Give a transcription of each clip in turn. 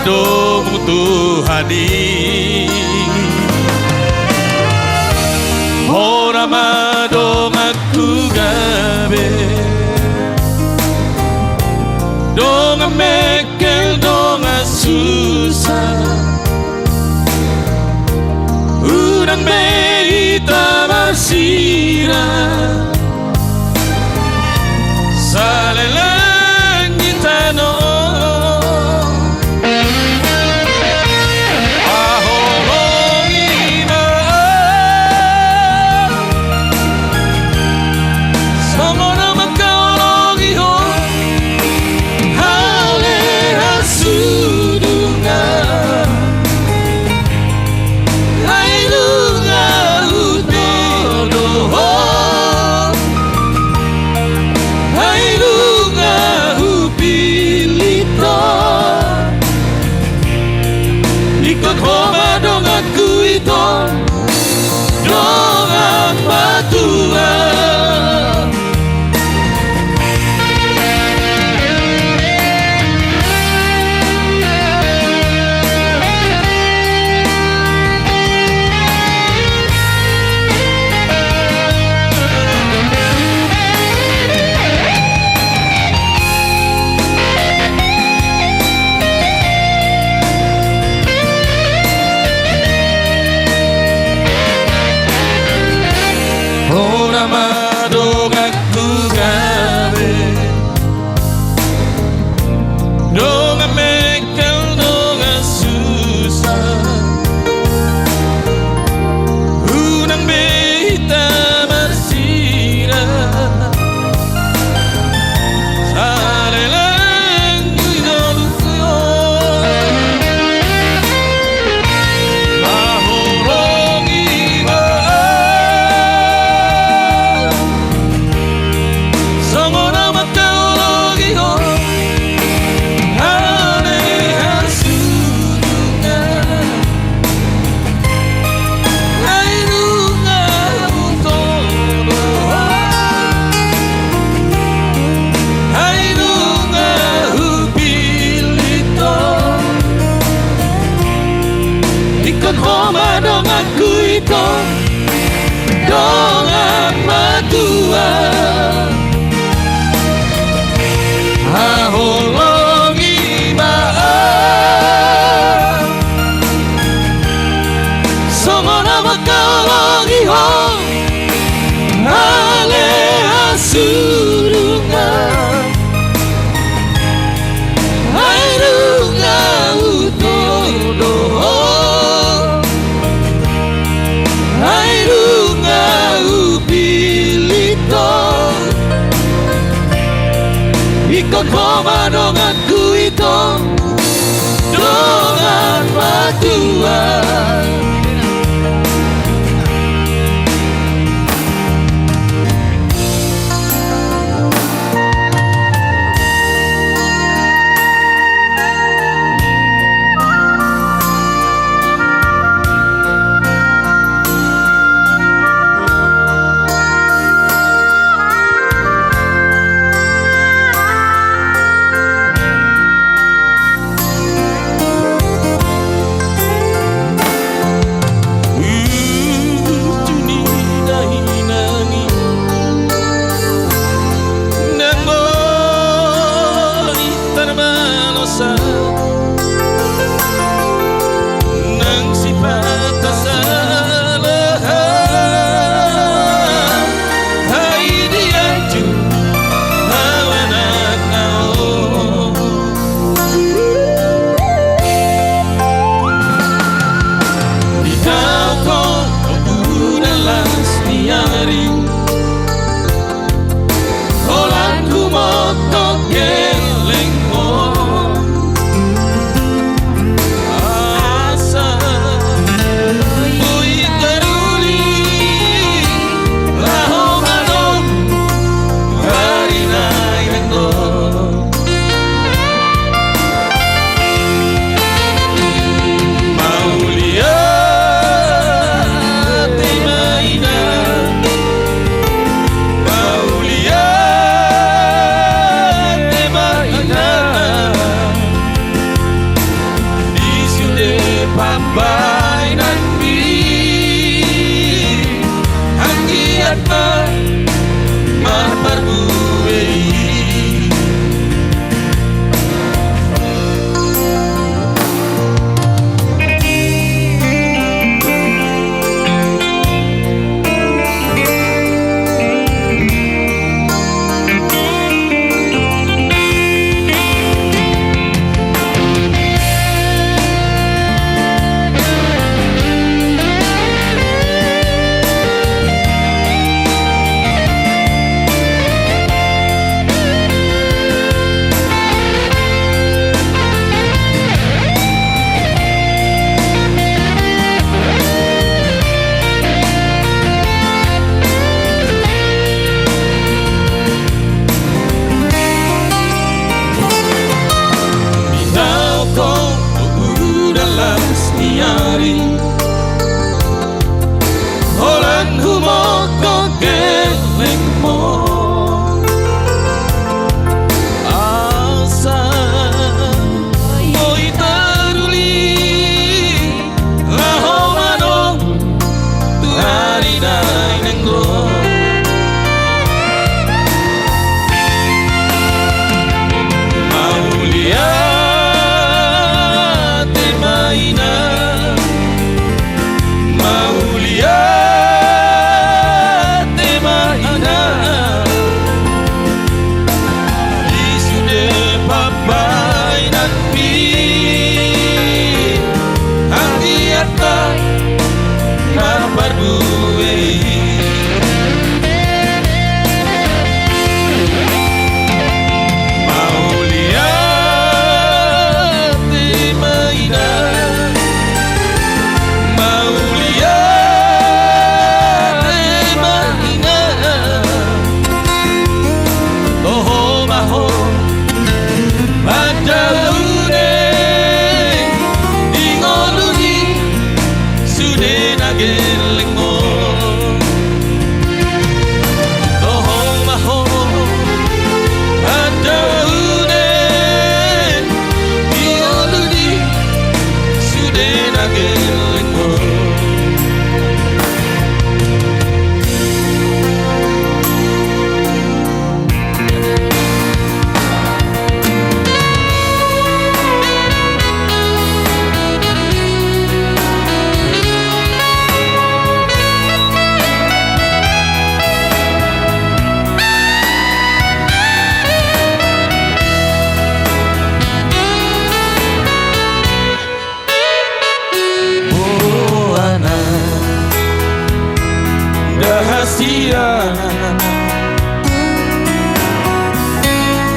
padomu Tuhani ora madong aku gawe dong mekel dong susah urang beita masira salelang gitano ikut homa dong aku itu dong apa Tuhan ora madong aku gawe dong mekel dong susah unang beita masira salelang idoluyo ikut homa dong aku itu dong apa Tuhan aholongi maaf songona makalongi ho ale asurungan airunga utodo airunga upilito ikut homa dong aku itu dongan Tuhan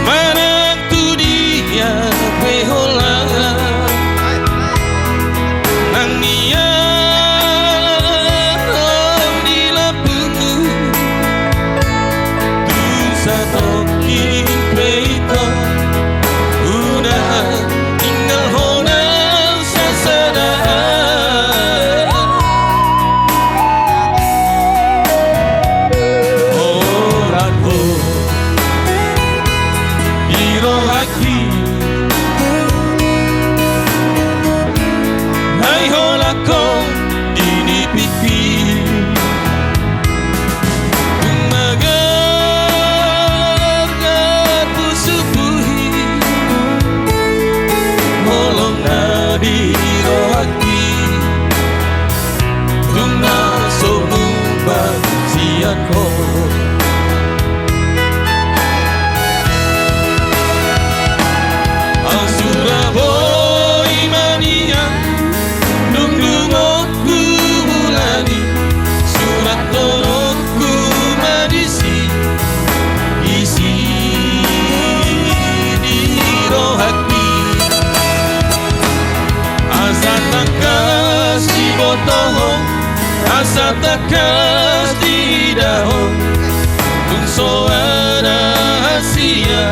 Manang tu dia pehola nang nia di lapungu tu satoki peito udah tinggal hona sasada asa takas di dahong tungso ada hasia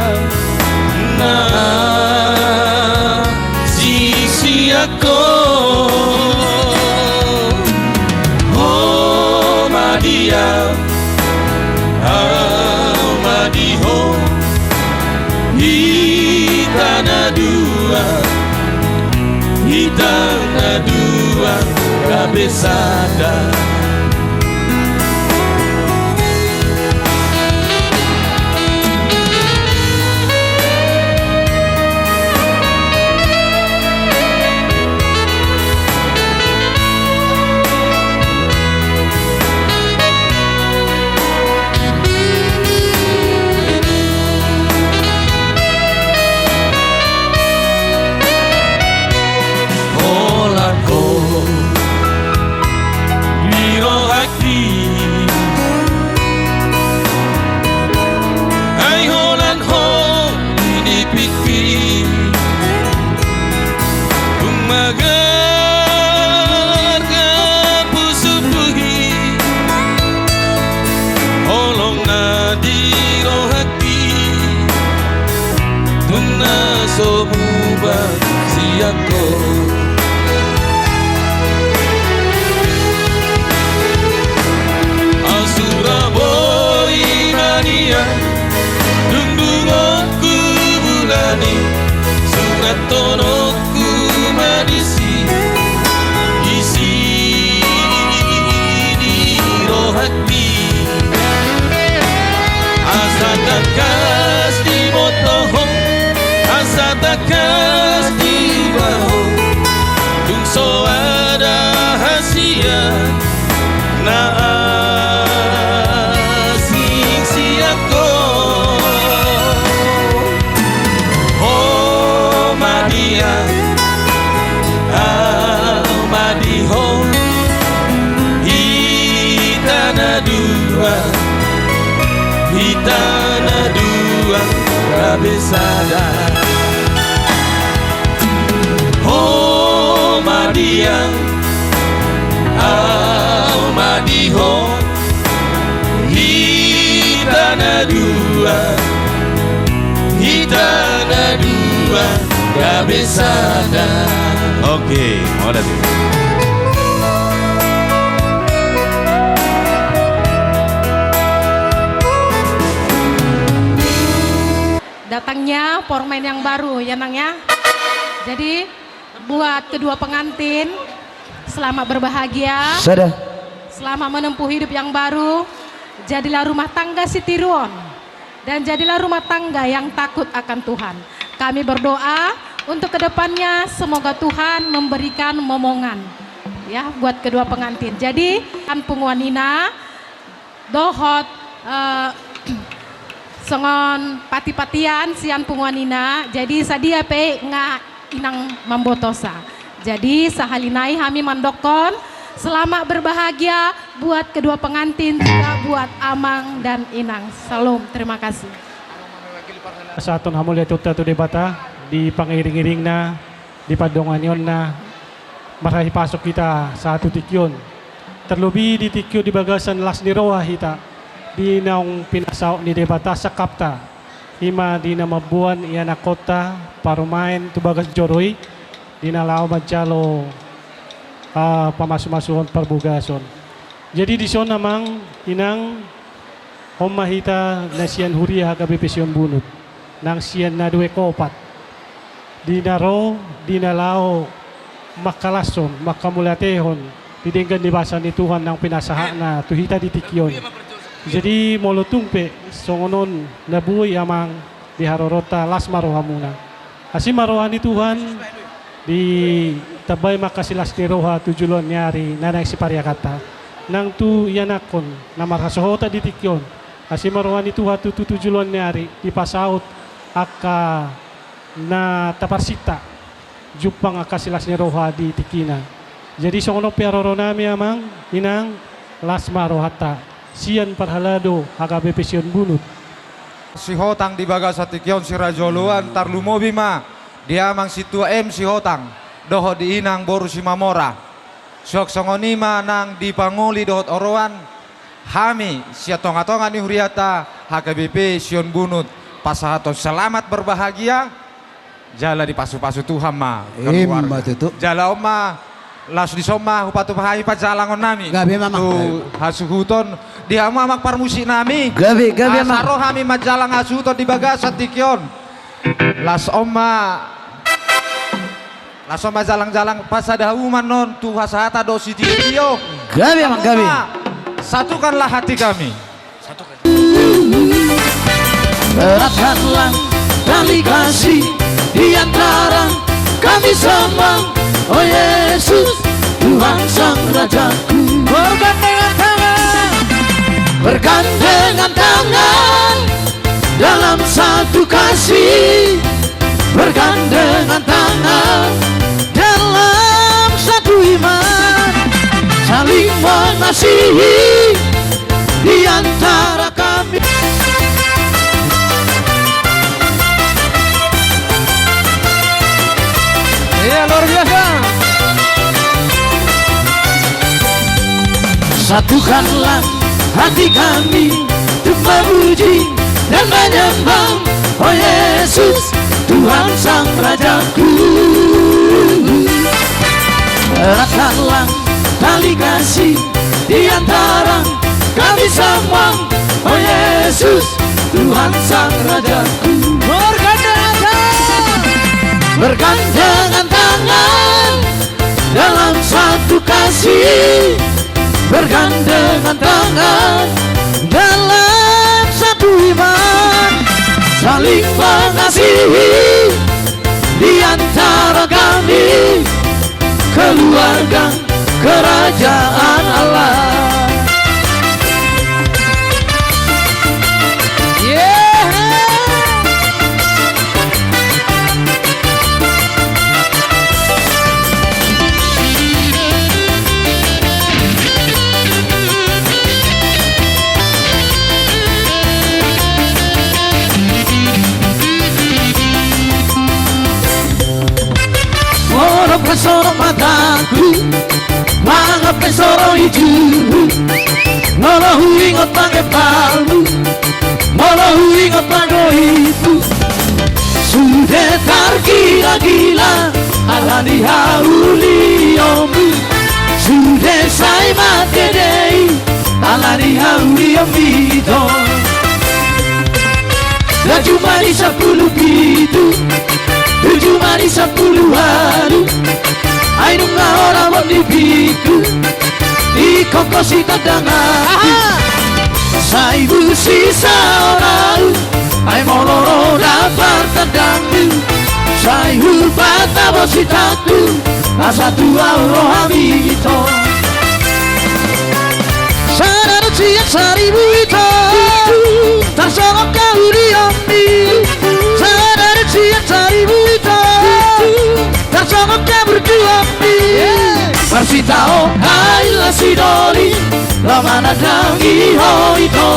na sisi aku oh madia madiho hitana dua cabeçada. Tonoku manisi isi di rohati asa takas di botoho asa takas di baho tungso ada hasia na asing siako madiho hitana dua cabeçada oh madia madiho hitana dua cabeçada. Oke, mau datang. Datangnya formen yang baru ya Nang ya. Jadi buat kedua pengantin selamat berbahagia. Sudah. Selamat menempuh hidup yang baru. Jadilah rumah tangga Sitiruon dan jadilah rumah tangga yang takut akan Tuhan. Kami berdoa untuk kedepannya semoga Tuhan memberikan momongan ya buat kedua pengantin. Jadi kan punguanina dohot songon pati-patian sian punguanina. Jadi sadia pe nga inang mambotosa. Jadi sahalinai kami mandokon Selamat berbahagia buat kedua pengantin, juga buat Amang dan Inang. Salam, terima kasih. Sa aton hamul ito tato debata di pangiring-iring na di padongan yon na marahi pasok kita sa ato tikyon. Terlebih di tikyo di bagasan las ni Roa hita di naong pinasaw ni debata sa kapta hima di na mabuan iya na kota parumain tubagas joroy di na lao madjalo pamasu-masuhon perbugason. Jadi di son namang inang homahita na siyan huria kabepisyon bunut nang siyan na duwe kopat di naro di nalao makalason makamulatehon didenggan di basa ni Tuhan ng pinasaha na tuhita di tikyon. Jadi molotungpe songonon nabuhay amang di harorota las maroha muna asi maroha ni Tuhan di tabay makasilas ni Roha tujulon nyari nanay si pariakata nang tu yanakon na marhasohota di tikyon asi maroha ni Tuhan tujulon nyari di pasaut aka na taparsita jupang akasilas ni Roha di tikina. Jadi songono piaroro nami amang inang lasma rohata sian parhalado hagabe pesion bunut si hotang di bagas tikyon si rajoluan tarlumobi ma dia mang si tua si hotang doho di inang boru si mamora sok songonima nang di panguli dohot oroan hami si atonga-tonga ni huriata HKBP sion bunut pasahato selamat berbahagia jala di pasu-pasu Tuhan ma keluarga jala oma las di soma hupatu pahai pajalangon nami Gabi mamang tu hasuhuton dia mamak parmusik nami Gabi asaro hami majalang hasuhuton di bagasat tikyon las oma jalang-jalang pas ada uman non tu hasata dosi tiyo Gabi mamang gabi satukanlah hati kami eratkanlah tali kasih di antara kami semua, oh Yesus Tuhan Sang Rajaku. Bergandengan tangan dalam satu kasih, bergandengan tangan dalam satu iman, saling mengasihi di antara kami. Iya luar biasa. Satukanlah hati kami untuk memuji dan menyembah, oh Yesus Tuhan Sang Rajaku. Eratkanlah tali kasih di antara kami semua, oh Yesus Tuhan Sang Rajaku. Bergandengan tangan dalam satu kasih, bergandengan tangan dalam satu iman, saling mengasihi di antara kami, keluarga kerajaan Allah. Pesoro mataku, mga pesoro hijau, molo huingot pakai palu, molo huingot pakai itu. Sudah tergila-gila, alani hauli ombu. Sudah saya mati deh, alani hauli ombu. Dan cuma di 10 pintu, 7 mari 10 hari. Ayo nggak orang mau dibiku, dikokosi kadangan. Saya sisa orang, ayo mau loro dapat terdanggu. Saya bata bosi taku, asa tua rohami itu. Sana siap seribu itu, tak sama kau diambi. Sana siap seribu itu, tak sama kau berdua. Marsitao, hai sidoli lamana dangi hoito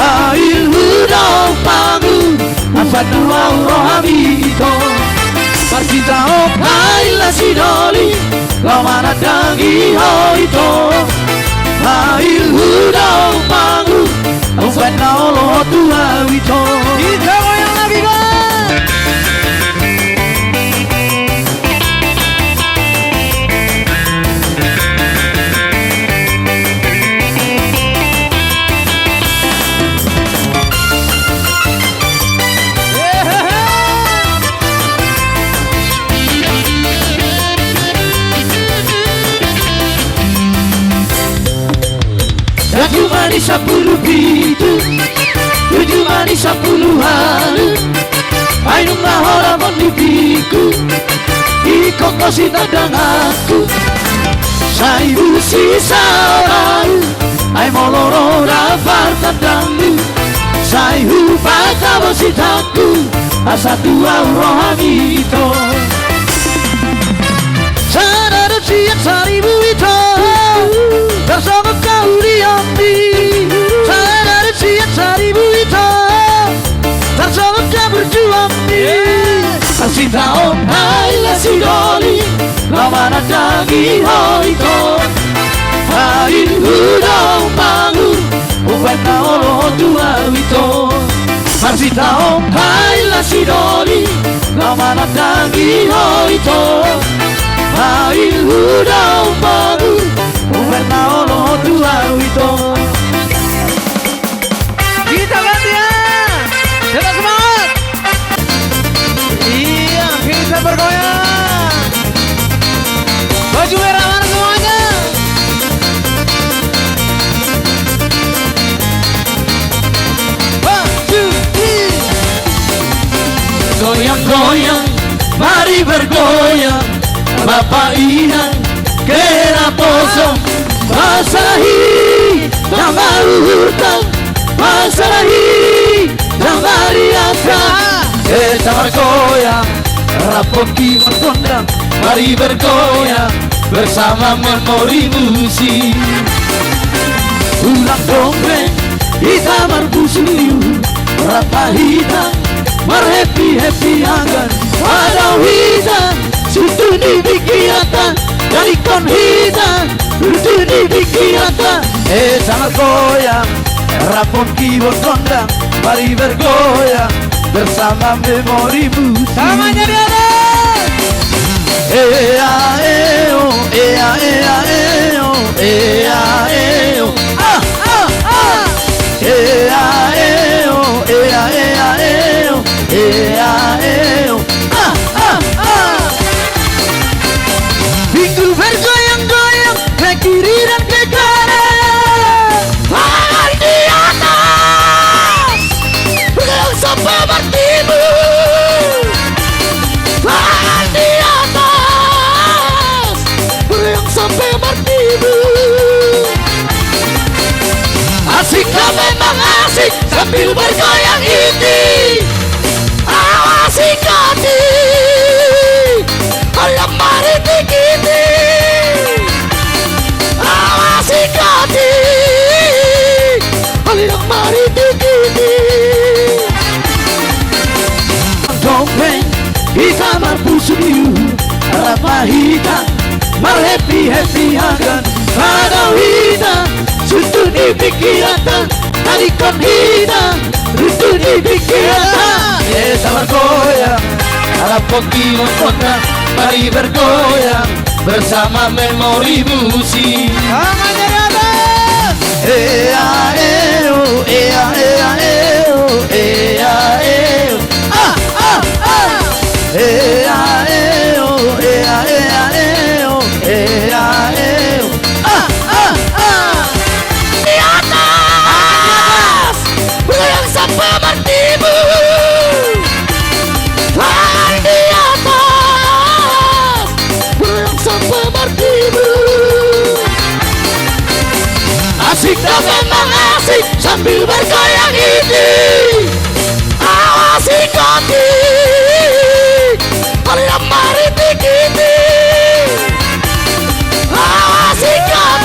Hail hudau pangu afatu rohamito Partita op hail sidoli lamana dangi hoito Hail hudau pangu afatu rohamito Kita goyang lagi guys. Tujuh manis 10 pintu, 7 manis 10 hari. Ainung lahora mendidiku, iko kosi tandang aku. Saibu sisa baru, ai moloro rafar tandangmu. Saibu bata bositaku, asa tua rohamito. Sana siang 1000 itu. Bersama kau diambil Saya siap 1000 itu Bersama kau berjuang Kasih tahu hai sidoli Lamana dangi hoiko Hain hudau pangu Uvena olo tua wito Kasih tahu hai sidoli Lamana dangi hoiko Hain hudau pangu Uvena olo tua wito. Kita gantian, kita semangat. Iya, kita bergoyang. Baju merah mana semuanya? One, two, three. Goyang-goyang, mari bergoyang. Bapak Inang kera poso Masarahi Namaru hutang Masarahi Namari asa Kita bergoyang Rapoki berkondang Mari bergoyang Bersama memori musik Ulang dongeng Kita berbusuyu Rapa hitam Mer-happy anggan Ada hitam Sutu di pikiran dari konhita Sutu di pikiran sama goyang Rapon keyboard kondang Mari bergoyang Bersama memori musik Sama jadi ada Ea eo Ea ea eo Ea eo Ah ah ah Ea eo Ea ea eo Ea eo Ah ah ah Minggu bergoyang-goyang ke kiri dan ke kanan Tangan di atas Bergoyang sampai bertimur Tangan di atas Bergoyang sampai bertimur Asik memang asik sambil bergoyang ini Awasi hati Lemari dikiti Awasi hati Lemari dikiti Dongeng di kamar pusuyu Rapa hitam Mer-happy anggan Ada hitam Sutu di pikiran Tadi kon hitam Sutu di pikiran Kita bergoyang Rapoki berkondang Mari bergoyang bersama memori musik. Sama jadi atas. Ea eo, ea ea eo, ea eo. Ah ah ah. Ea eo, ea ea eo, ea eo. Ah ah ah. Di atas, bergoyang sampai bertimur. Di atas, bergoyang sampai bertimur. Asik dan memang asik sambil bergoyang ini. Awasi hati, mari dikiti. Awasi hati.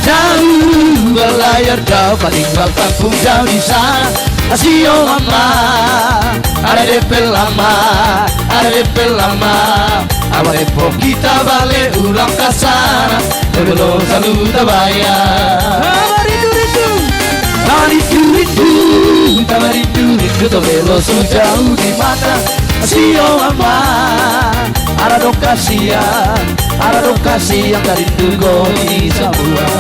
jauh berlayar jauh tinggal kampung jauh di sana. Asio mama, ada DP lama, ada DP lama. Awal depo kita balik ulang ke sana, belum selalu terbayar. Rindu tobelo sejauh di mata. Asio mama, ada lokasi yang dari rindu di Sabua.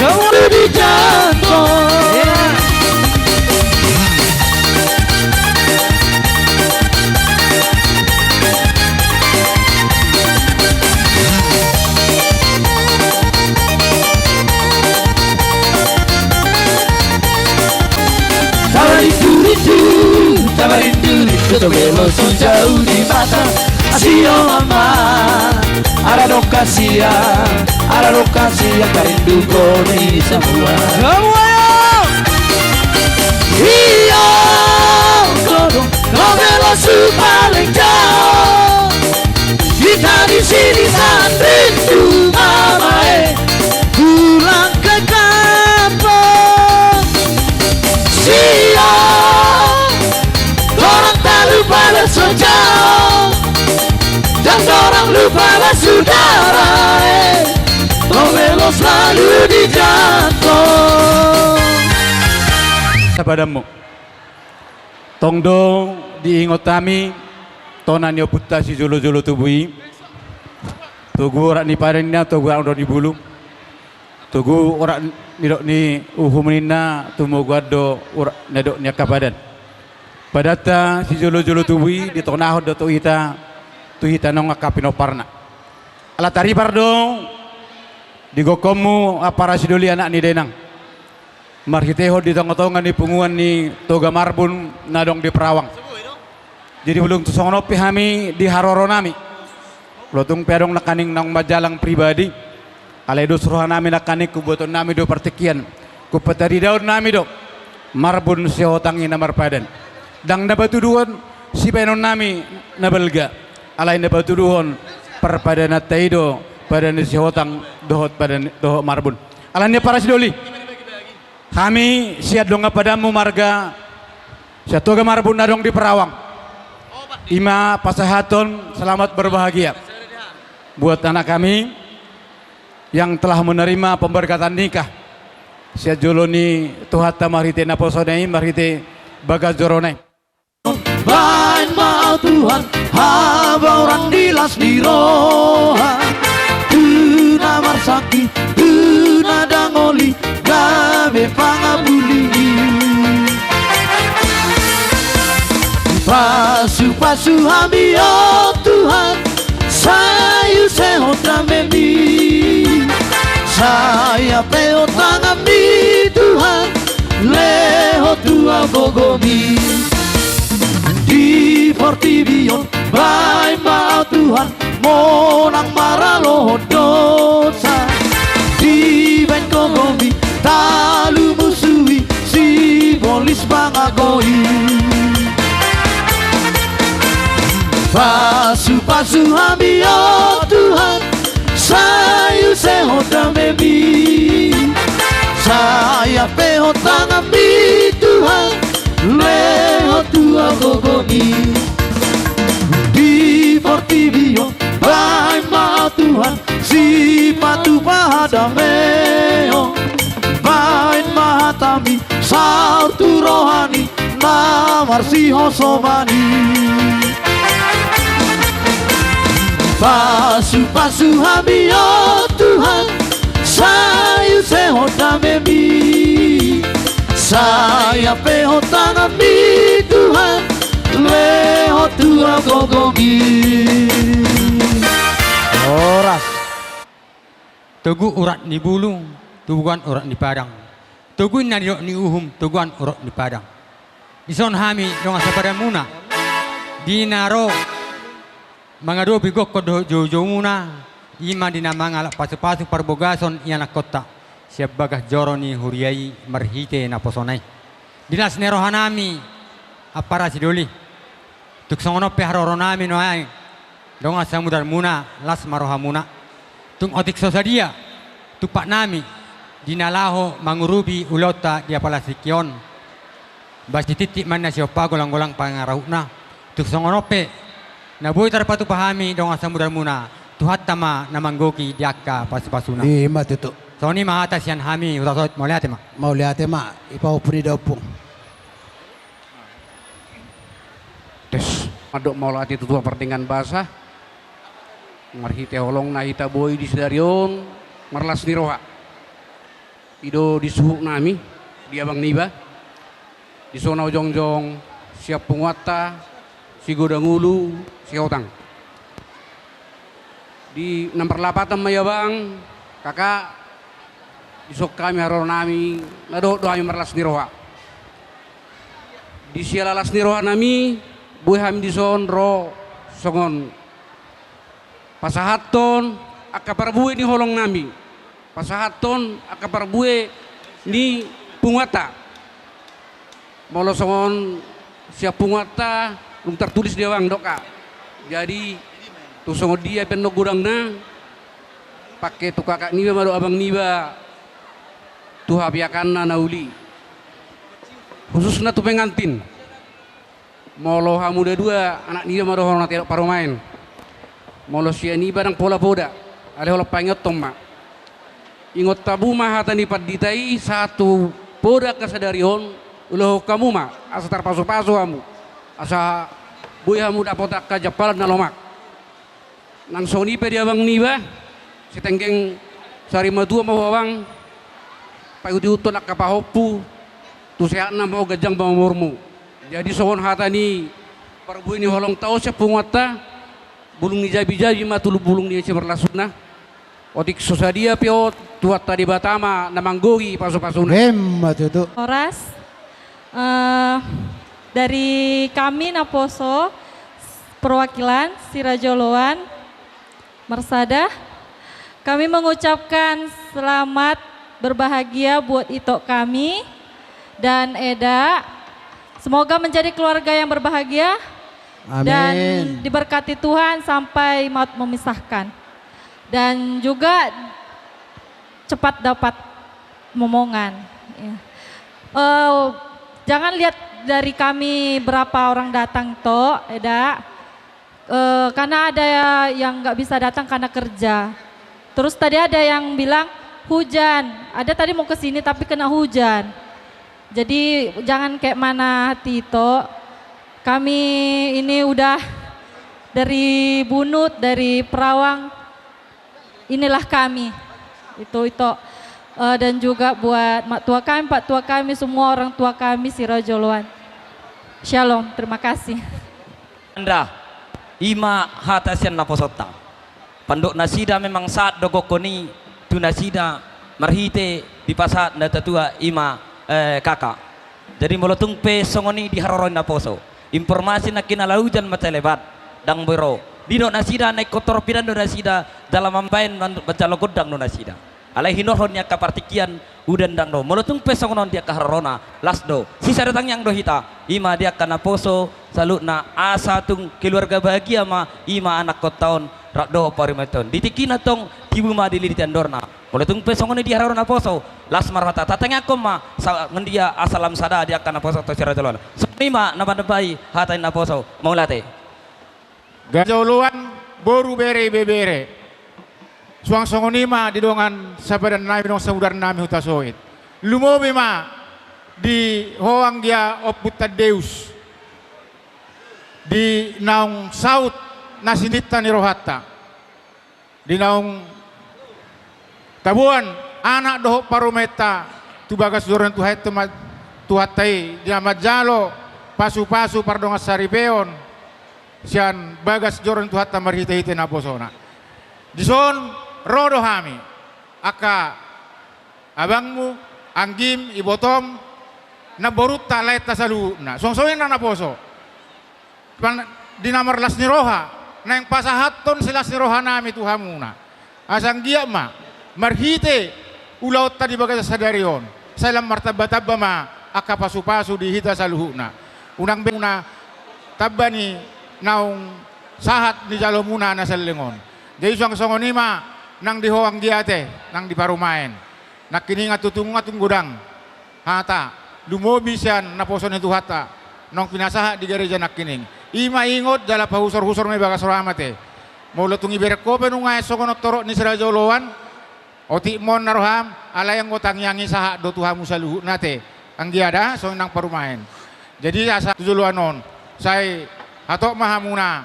Semua di jantung. Rindu tobelo sejauh di mata. Asio mama, ada lokasi yang rindu di semua. Iya, kodong tobelo paling jauh. Kita di sini saat rindu mama pulang ke kampung. Siap, orang tak lupa sejauh dan orang lupa saudara. Tobelo selalu di jantung. Padamu tongdo diingot kami tonan yo putta si jolo-jolo tubui tugu ora ni parennya tugu ora di bulu tugu ora nidok ni uhumenina tumugado ora nedok nya kabadan padata si jolo-jolo tubui di tonahod do tu hita nong akapino parna ala tari pardo di gokomu apara sidoli anak ni denang marhiteho di tongtongan di punguan ni toga marbun nadong di perawang. Jadi belum tusongono pihami di haroro nami. Lotung pedong nakaning nang majalang pribadi. Aledo suruhan nami nakaning kuboton nami do pertikian. Kupetari daun nami do. Marbun sehotangi na marpadan. Dang nabatuduhon si penon nami nabelga. Alay nabatuduhon perpadana taido padan sehotang dohot padan dohot marbun. Alanya para sidoli. Kami siat donga padamu marga Syatoga marbun nadong di perawang. Ima pasahaton selamat berbahagia. Buat anak kami yang telah menerima pemberkatan nikah. Siat joloni tuhata marite naposonai marite bagajorone. Bain mau Tuhan haba orang dilas di roha. Tuna marsaki tuna dangoli gabe pangabuli. Pasu-pasu hami oh Tuhan sayu sehota memi. Saya peo tangami Tuhan leho tua bogomi. Di Portibion baik mau Tuhan monang maralo dosa. Di Benkogomi talu musuhi si polis bangagoi. Pasu-pasu hami oh Tuhan sayu sehoda memi. Saya peho tangami Tuhan leho tua gogomi. Di Portibio baik mau Tuhan si patu pahadameo. Baik mahatami sautu rohani namar si hosomani. Pasu-pasu hami oh Tuhan sayu sehoda memi. Saya peho tangami Tuhan leho tua gogogi. Oras Tugu urat ni bulung, tuguan urat ni padang. Tugu nanirok ni uhum, tuguan urat ni padang. Ison hami dong asapara muna. Dinaro mangado bigok ko jojo muna. Ima dina mangalak pasu-pasu parbogason iana kota. Siap bagah joro ni huriai marhite na posonai. Dinas nerohanami apara sidoli. Tuk songono peharoro nami noai. Dong asamudar muna las maroha muna. Tung otik sosadia tupak nami dinalaho mangurubi ulota dia palastikyon. Basi titik mana siapa golang-golang pangarahuna. Tuk songonope nabuhi tarpatu pahami dong samudra muna. Tuhat tama namanggoki diaka pas-pasuna. Di matutu. Soni mahatas yan hami utasot mau lihat ma. Mau lihat ma, ipaupuni dopung. Tes, madok mau latih tutua pertingan basah. Marhite holong na hita boy di sedarion, marlas niroha. Ido disuhuk nami, di abang niba. Di zona ojong-jong, siap penguata, si godangulu, si hotang. Di nomor 8 ya bang, kakak, isok kami haron nami, nado doa marlas niroha. Di sialalas niroha nami, buih ham di zon ro songon pasahaton akaparbue ni holong nami pasahaton akaparbue ni pungwata molo songon siap pungwata lung tertulis dia bang doka jadi tu songon dia penno gudang na pakai tu kakak niba mado abang niba tu habiakan na nauli khususnya tu pengantin molo hamuda dua anak niba mado holong na paromain molo siya ni barang pola poda ada hola pangot toma ingot tabu mah hatani paditai satu poda kasadarion ulah kamu mah asa tarpasu-pasu kamu asa buya hamu dapat kajapalan na lomak nang soni pe dia bang niba si tenggeng sari madua mau bang payu diuton ak kapahopu tu sehat na mau gajang bamurmu jadi sohon hatani parbu ini holong tau siya pungwata bulung ni jabi-jabi matulu bulung ni ciberlasuna otik susadia pio tuat tadi batama namanggogi pasu-pasuna Matutu. Horas dari kami Naposo perwakilan Sirajoloan Mersada kami mengucapkan selamat berbahagia buat Ito kami dan Eda, semoga menjadi keluarga yang berbahagia. Amin. Dan diberkati Tuhan sampai maut memisahkan. Dan juga cepat dapat momongan. Ya. Jangan lihat dari kami berapa orang datang toh, Eda. Karena ada yang nggak bisa datang karena kerja. Terus tadi ada yang bilang hujan. Ada tadi mau ke sini tapi kena hujan. Jadi jangan kayak mana hati toh. Kami ini udah dari Bunut, dari Perawang, inilah kami. Itu dan juga buat mak tua kami, pak tua kami, semua orang tua kami Sirajoloan. Shalom, terima kasih. Anda, ima hatasian naposota. Panduk nasida memang saat dogokoni tu nasida marhite di pasat na tatua ima kakak. Jadi molotung pe songoni di haroron naposo. Informasi nak kinalaujan macalebat dang bero dino nasida naik kotor pidan do nasida dalam mampain baca logodang do nasida alai hinohon nya kapartikian udan dang do molotung pesongon dia kaharona lasdo sisa datang yang do hita ima dia kana poso salutna asa tung keluarga bahagia ma ima anak kotaon rakdo parimeton ditikina tong tibu ma dili ditandorna molotung pesongon dia harona poso las marhata tatanya koma ngendia asalam sada dia kana poso to Sirajoloan lima nabai hatain naposo mau late Gajoluan boru bere bebere suang songonima di dongan sabadan nami dong samudar nami hutasoit lumobe ma di hoang dia oputta deus di naung saut nasinita ni rohatta di naung tabuan anak doho parometa tu bagas doran tuhai temat tuhatai dia majalo pasu-pasu pardonga saripeon sian bagas joran tuhatta marhite-hite naposona dison rodo hami aka abangmu anggim ibotom na borut talait tasalu na songsoin na naposo di namar las niroha na yang pasahaton silas niroha nami tuhamuna asang gia ma marhite ulaut tadi bagas sadarion salam martabatabba ma aka pasu-pasu di hita saluhuna unang benguna tabani naung sahat di jalomuna na salingon jadi suang songonima nang dihoang diate nang di parumain Nakini ngatutung gudang. Hata lumobi sian naposon itu hata. Nong pinasaha di gereja nakining. Ima ingot jala pahusor-husor may bagas ramate. Mula tungi berko penungay sokonot toro ni Sira Joloan. Oti mon naroham alayang ngotang yangi saha do tuhamu saluhu nate. Ang giada so nang parumahin. Jadi asa tujuluan non. Say hatok mahamuna.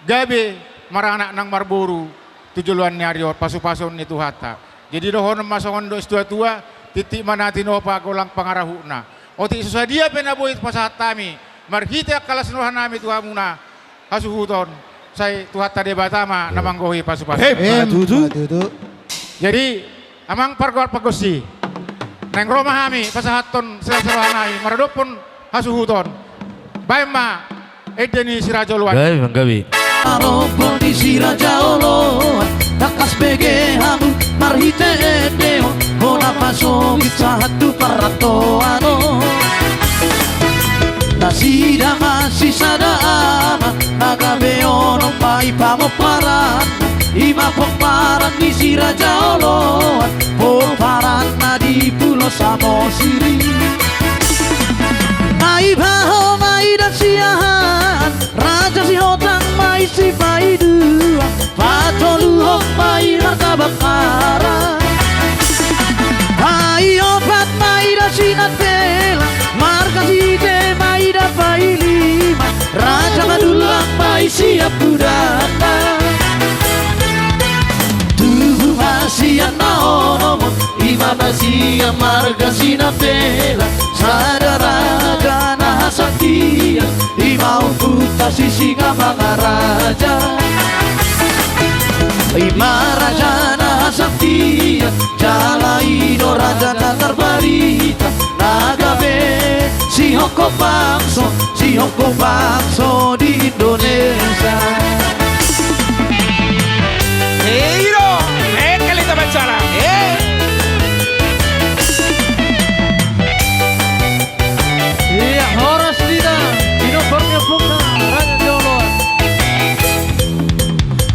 Gabi marana nang marburu tujuluan ni Ariot pasu-pasun itu hata. Jadi dohon masongon do tua titik manatin opa golang pangarahuna. Oti susadia penabuit pasatami. Marhita kalas nuhan nami tuhamuna. Hasuhuton. Saya tuhat tadi batama namanggohi pasu-pasu. Jadi amang pargol pagosi. Neng romahami pasahaton selahanai maradopun hasuhuton. Baima edeni Sira Joloan. Gabi. Arobol di Sira Joloan. Takas bege hamu marhite edeo. Bona paso sahatu paratoano. Nasida masih sada ama nagabeo pai pamoparan ima poparan di Sira Joloan poparan na di Pulau Samosir. Mai baho mai dan siahan raja si hotang mai si faidu patolu mai raka bakara mai opat mai dan sinat bela marga si de mai dan failima raja madulang mai siap budana tubuh masih naono ima masih marga sinat bela sadara jana sakti imau puta sisi ngama raja ima raja na sakti jala ino raja na terbarita nagabe si hoko bangso di Indonesia. Hiro, kalita bicara. Iya, Horas Dina, Dinokornya Pungna, Raja Joloan.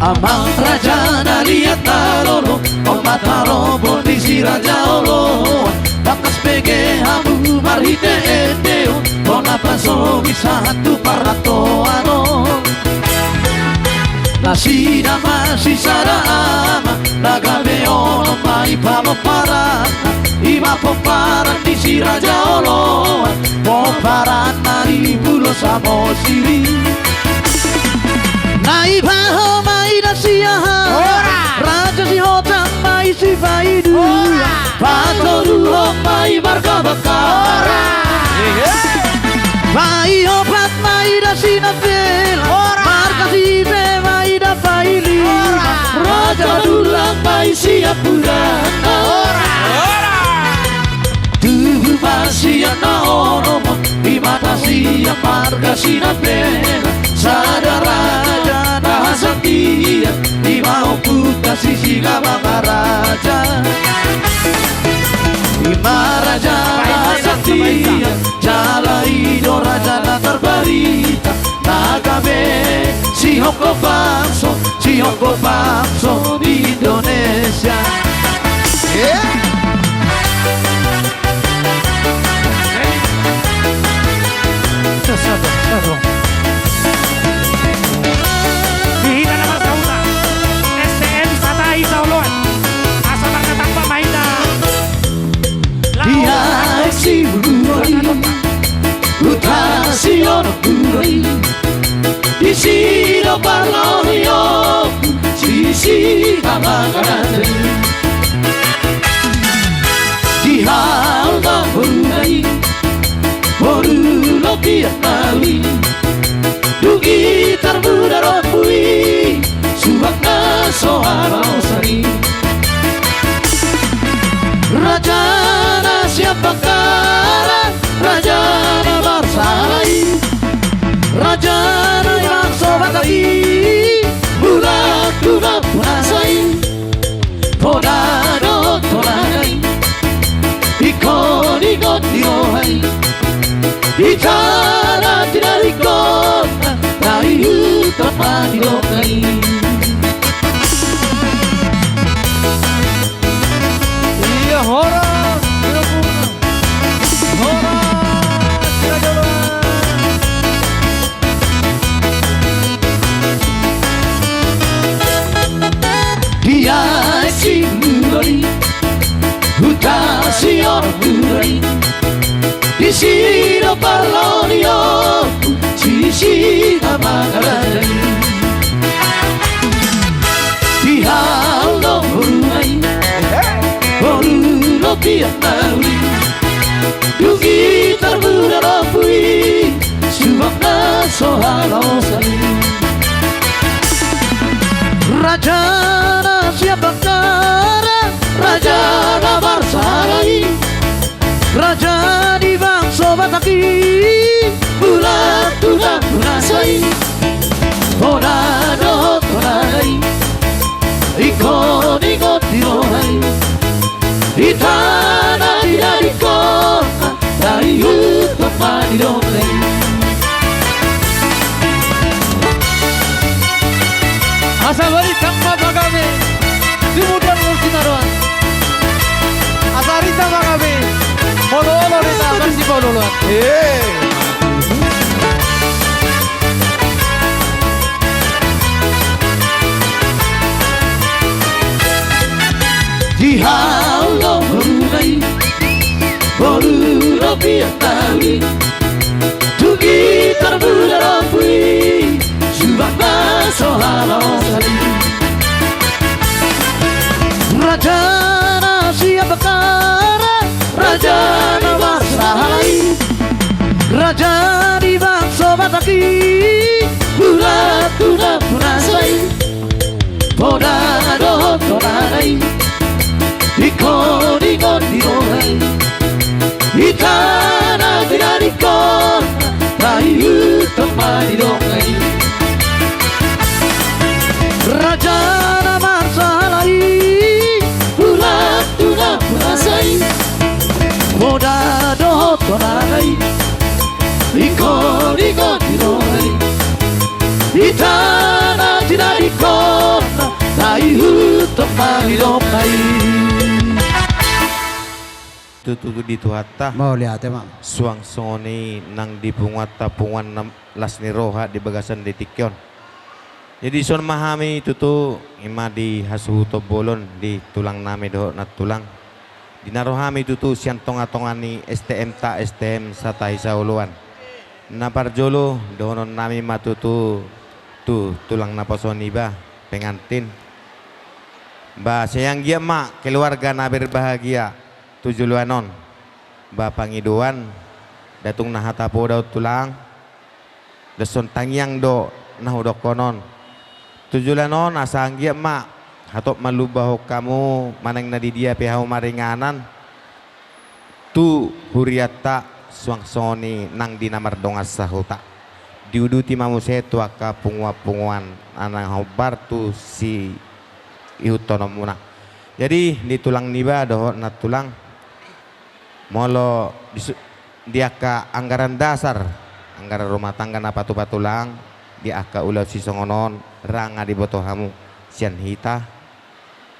Amang Raja na lihat talolo, omat tarobol di Sira Joloan. Bakas pege hamu marhite edeo, bona paso bisa hatu paratoano. Nasida masih sada ama, nagabe ono mai pamoparan. Ima poparan di Sira Joloan, poparan dari Pulau Samosir. Nai baho mai dan siahan, raja si hotang mai si faidu, patolu mai marga bakara. Mai opat mai dan sinat bela, marga si be mai dan failima, raja dulang mai siap budana. Tubuh masih naono di mata siap marga sinat bela, sadara jana sakti di mau puta sisi gabang raja. Ima raja sakti jala ido raja na terbarita nagabe si hoko bangso di Indonesia. Dihita na Marsauta. STM Satai Joloan. Asa nakatapa mainda. Dia si buroi utasi ono buroi di sino parlorio sisi kamangana di halda buroi borulo pianali dugi terbuda pui subakna soaro sari raja siapa kara raja na barsai raja na yang sobatai bulat bulat punasai podado tolagai ikon diohai bicara tidak ikon dari hutan di lokai. halosani Raja na siapa kara Raja na barsalai Raja di bangsa Bataki Bulat tuna punasai Toda doh tonai Ikon ikot dirohai Di tanah tidak di kota Dari untuk mandi dongleng Asa bari tanpa bagabe Kemudian Multinaroan Asa rita bagabe Molo-olo rita versi pololoan Di halo berunai Bolu ropi atali Tu gitar muda ropi Subak baso halo sali Raja na siapa kara Raja na barsalai Raja di bangsa Bataki Bulat tuna punasai Poda doh tonanai Ikon ikon dirohai Ikana tidak dikon Rayu tempat didongai Raja nama salai Bulat tuna punasai Moda doh tonanai Ikon ikon dirohai Ikana tidak dikon Rayu tempat didongai Tutu di tuhatta mau lihat mam suang songoni nang di pungatta pungan las ni roha di bagasan di tikyon jadi son mahami tutu ima di hasuhuto bolon di tulang nami doh nat tulang di narohami tutu sian tonga-tongani STM ta STM satai sauluan na parjolo dohonon nami matutu tu tulang naposoni ba pengantin ba sayang gia mak keluarga na berbahagia tujuluanon ba pangiduan datung nahatapo daw tulang dason tangyang do nahudok konon tujulanon asanggia mak hatop malubaho kamu manang nadidia pihaw maringanan tu huriata suang soni nang dinamardongas sahuta diuduti mamusetu aka pungwa-pungwan anang hobar tu si ihutonom muna jadi di tulang niba doh nat tulang molo dia ka anggaran dasar anggaran rumah tangga na patu-patulang dia ka ulah si songonon ranga di boto hamu sian hita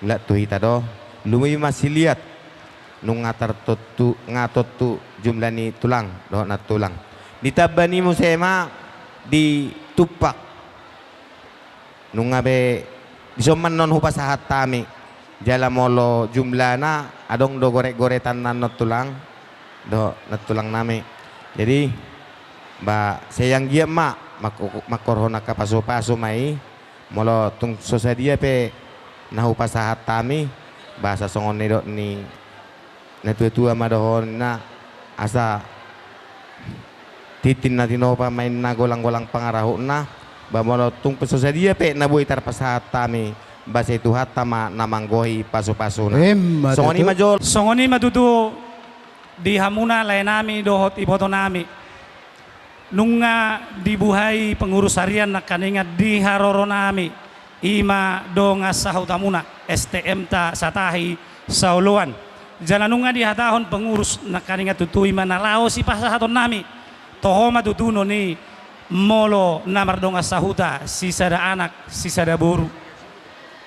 ulah tu hita do lumi masih lihat nung ngatar ngatot tu jumlah ni tulang do nat tulang ditabani musema di tupak nung ngabe disoman non hupasahat tami jala molo jumlana adong do gorek-goretan nan tulang do tulang nami jadi ba sayang gia mak makorhona ka paso-paso mai molo tung sosadia pe nahu pasahat tami bahasa songon ni do ni na tua-tua madohon na asa titin na tinopa main na golang-golang pangaraho na ba molo tung sosadia pe nabuhi tar pasahat tami basa itu hatama namanggohi paso-paso na. Songoni majol. Songoni matutu di hamuna lain nami dohot iboto nami. Nunga dibuhai pengurus harian na kaningat di haroro nami. Ima donga sahutamuna STM ta satahi sauluan. Jala nunga di hatahon pengurus na kaningat tutui manalao si pasahaton nami. Tohoma tutuno ni molo namar donga sahuta si sada anak si sada boru.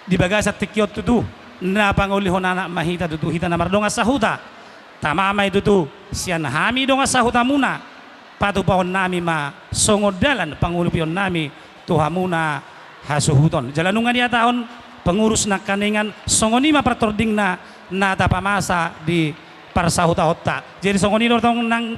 Di bagasat tikyot tutu na pangulihon anak mahita tutu hita na mardonga sahuta tamama itu tu sian hami donga sahuta muna patupahon nami ma songodalan pangulipion nami tuhamuna hasuhuton jalanungan dia tahun pengurus na kaningan songoni ma pertording na tapamasa di parsahuta hotta jadi songoni dortong nang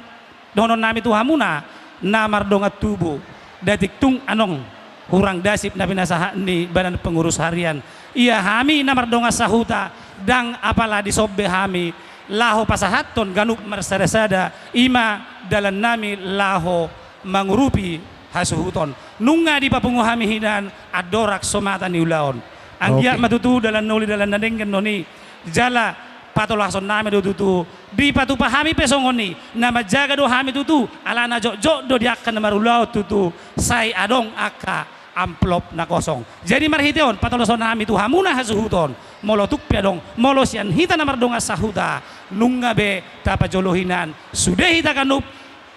donon nami tuhamuna na mardonga tubuh datik tung anong hurang dasip na pinasaha ni badan pengurus harian iya hami namar donga sahuta dang apala di sobbe hami laho pasahaton ganup marsada-sada ima dalan nami laho mangurupi hasuhuton nunga di papungu hamihidan adorak somata ni ulaon anggia matutu dalam noli dalam nadengken noni jala patolah son nami do tutu di patu pahami pesongoni nama jaga do hami tutu alana jok do diakan marulau tutu sai adong aka amplop na kosong jadi marhiteon patolah son nami tu hamuna hasuhuton molo tuk piadong molo sian hita namar donga sahuta nunga be tapa jolohinan sudah hita kanup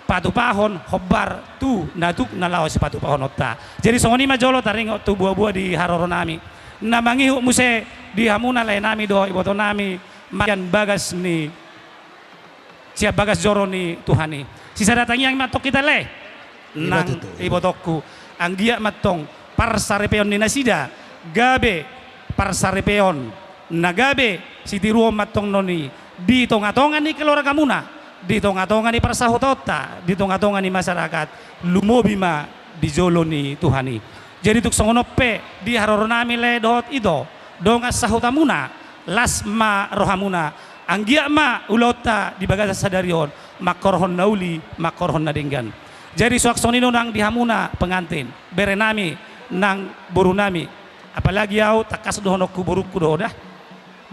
patu pahon hobar tu natuk nalaw si patu pahon otta jadi songoni majolo taringo tu buah-buah di haroro nami namangi muse di hamuna lain nami do iboto nami makan bagas ni siap bagas joro ni Tuhani sisa datang yang matok kita le nang ibotokku anggia matong parsarepeon ni nasida gabe parsarepeon nagabe si tiruo matong noni di tonga-tonga ni keluarga muna di tonga-tonga ni persahutota di tonga-tonga ni masyarakat lumobima di jolo ni Tuhani jadi tuk songonope di haroro nami le dohot itu donga sahutamuna lasma rohamuna anggia ma ulota di bagasa sadarion makorhon nauli makorhon nadenggan jadi suaksoni nang di hamuna pengantin berenami nang boru nami apalagi au takas dohonokku boruku do dah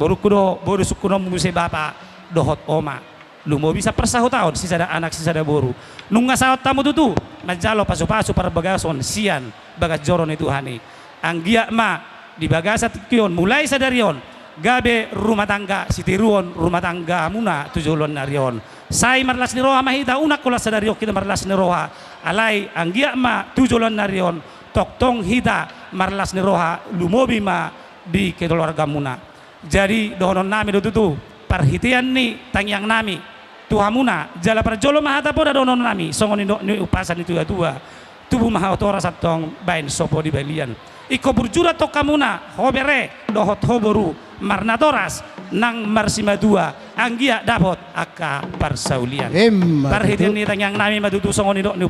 boruku do boru sukuno muse bapa dohot oma lu mau bisa persahu tahun sisa ada anak sisa ada boru nunga saat tamu tutu majalo pasu-pasu para bagason sian bagas joron itu hani anggia ma di bagasa kion mulai sadarion gabe rumah tangga sitiruon rumah tangga muna tujulon narion sai marlas ni roha mahita unak kula sadario kita marlas ni roha alai anggia ma tujulon narion toktong hita marlas ni roha lumobi ma di keluarga muna jadi dohonon nami do tutu parhitian ni tangyang nami tuhamuna jala parjolo mahata poda donon nami songoni ni upasan itu tua tubuh mahatora satong bain sopo di balian iko burjura to kamuna hobere dohot hoboru marnatoras nang marsima dua anggia dapot aka parsaulian parhitian ni tangyang nami madutu songoni do ni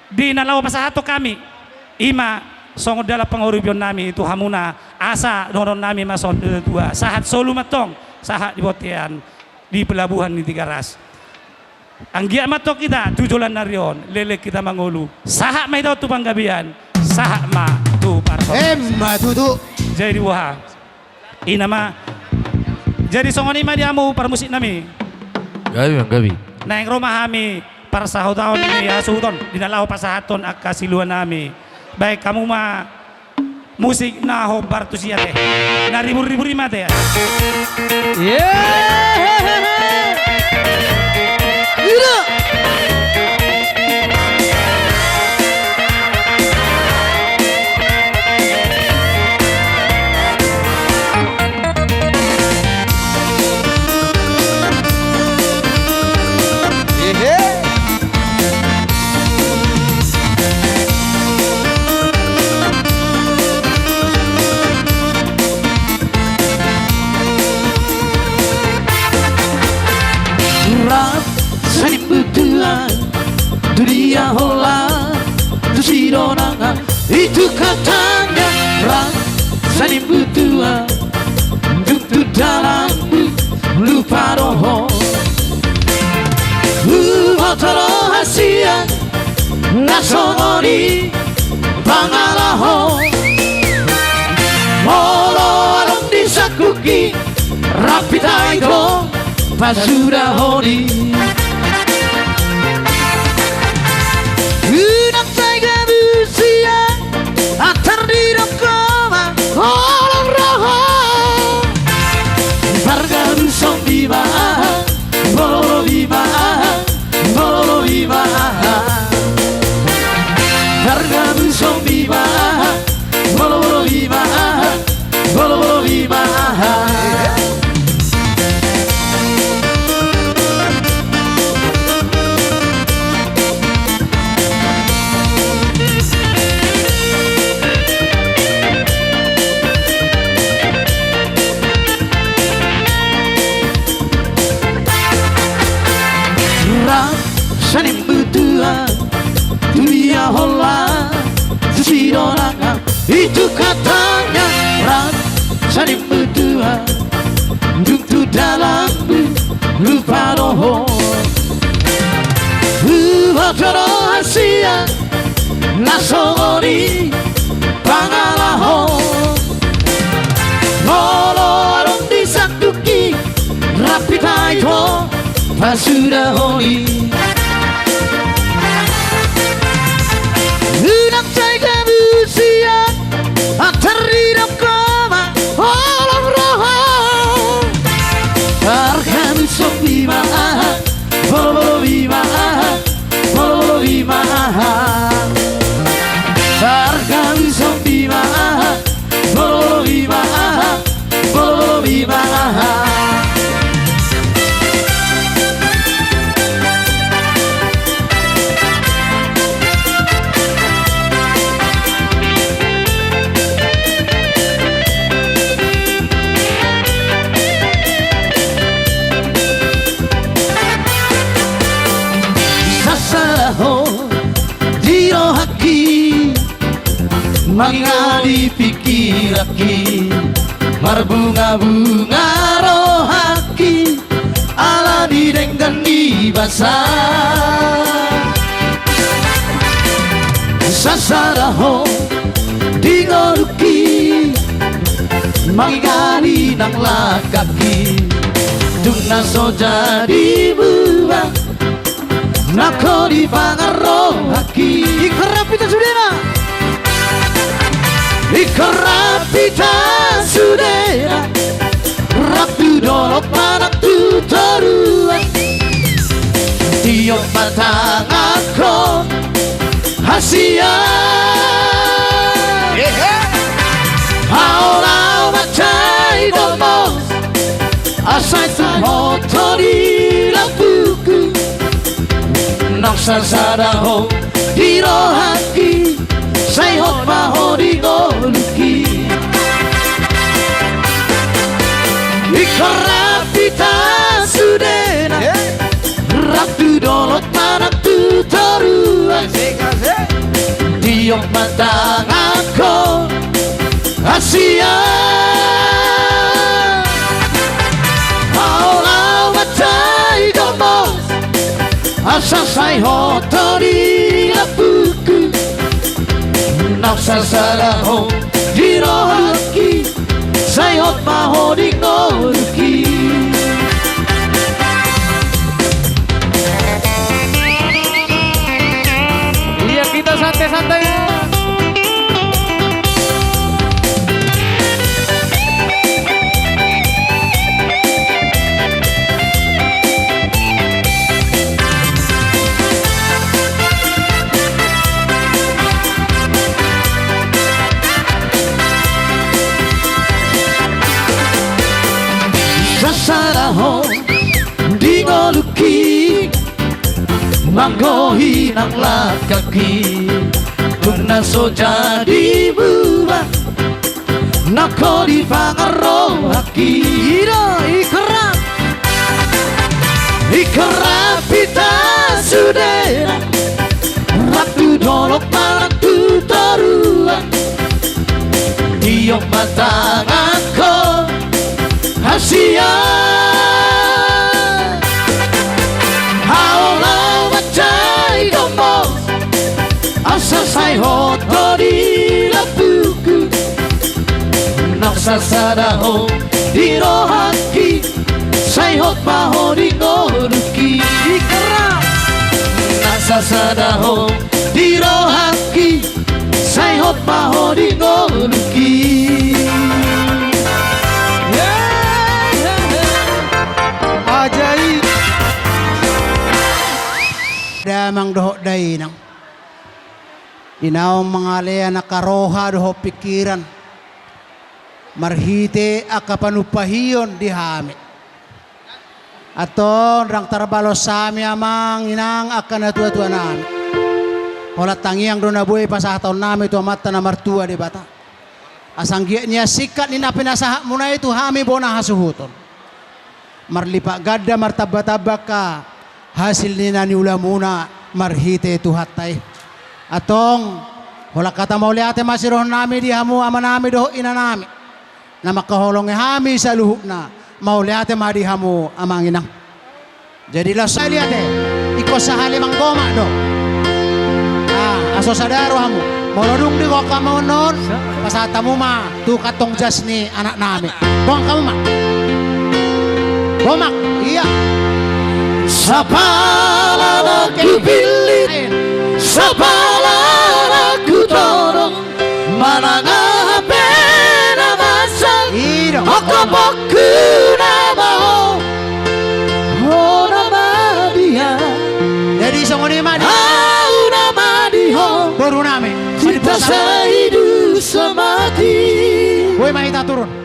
di nalaw pasahato kami ima songo dala panguripion nami itu hamuna asa donon nami mason dua sahat solu matong sahat di botian di pelabuhan di Tigaras anggia matok kita tujulan narion lele kita mangulu sahat ma itu tu panggabian sahat ma tu parso tutu jadi wah inama jadi songoni ma diamu parmusik nami gabi naing rumah kami para sahutahon ini ya suhuton dinalau pasahaton akasiluan nami baik kamu mah musik na hobar tu sia teh na ribu-ribu rima teh saling berdua dunia hola tusironangan itu katanya saling berdua duduk dalam lupa roho rahasia nasongoni bangalaho molo arong disakuki rapi taiko pasura honi unang taiga busia atar di rokoma orang roho barga rusong bima bololo bima barga rusong bima bololo bima saling berdua dunia hola tusironangan itu katanya saling berdua duduk dalam lupa roho rahasia nasogoni pangalaho Molo di sakuki rapitai to pasudahoni Unang chay kabusian Atarirap kama Olam roho Arkan sok bima Bolo bima Bolo bima Arkan sok bima Bolo bima Bolo bima Mangadi pikiraki Marbunga-bunga rohaki Ala didenggan di basah Sasaraho Dingoruki Mangadi nang lakaki Tuna so jadi buang Nako di pangarohaki Ikarapita sudena Ikarapita sudera Ratu dolok manak tu toruan Tiok matang aku Hasia Haulau macai domos Asai tu motori lapuku Noksa sadaho dirohaki Say hot mahori goluki Ikarapita sudena Ratu dolot manak tu toruan Tiok matang aku Asia Haulau macai domos Asa say hotori lapuku Nafsa saraho dirohaki Sayot maho di ngorki Iya kita santai-santai ya Sasaraho dingoluki Manggohi nang lakaki Tuna so jadi buah Nako di pangarohaki Ikarap Ikarapita sudera Ratu dolok manak tu toruan Tiok matang aku Asia Haulau macai domos Asa say hotori lapuku Noksa sadaho dirohaki Say hot maho di ngoruki Ikarap Noksa sadaho dirohaki Say hot maho di ngoruki Ajaib damang doho dainang inaw mangalaya nakaroha doho pikiran marhite akapanupahiyon di hami aton rang tarbalo sami amang inang akan natua-tua nami holat tangiang do nabuhay pasahataon nami tu amata na martua di bata asanggiya niya sikat ni napinasahak muna itu hami bona hasuhuton marlipa gadda martaba-taba ka hasil ni nani ulamuna marhite tu hatay atong wala kata mauli ate masirohon nami di hamu ama nami doho ina nami na makaholong hami sa luhuk na mauli ate madi hamu amang inang jadilah sali ate iko sa halimang goma do so sadaro hamu. Morodung di kok kamu non. Pasatamu ma, tu katong jas ni anak nami. Bong kamu ma. Bomak, iya. Sapala ku pilih, sapala ku dorong, mananga pena masang, aku boku nama oh nama dia. Jadi songoni madi. Nama dia. Baru nami. Kita sehidup semati. Boy mahita turun.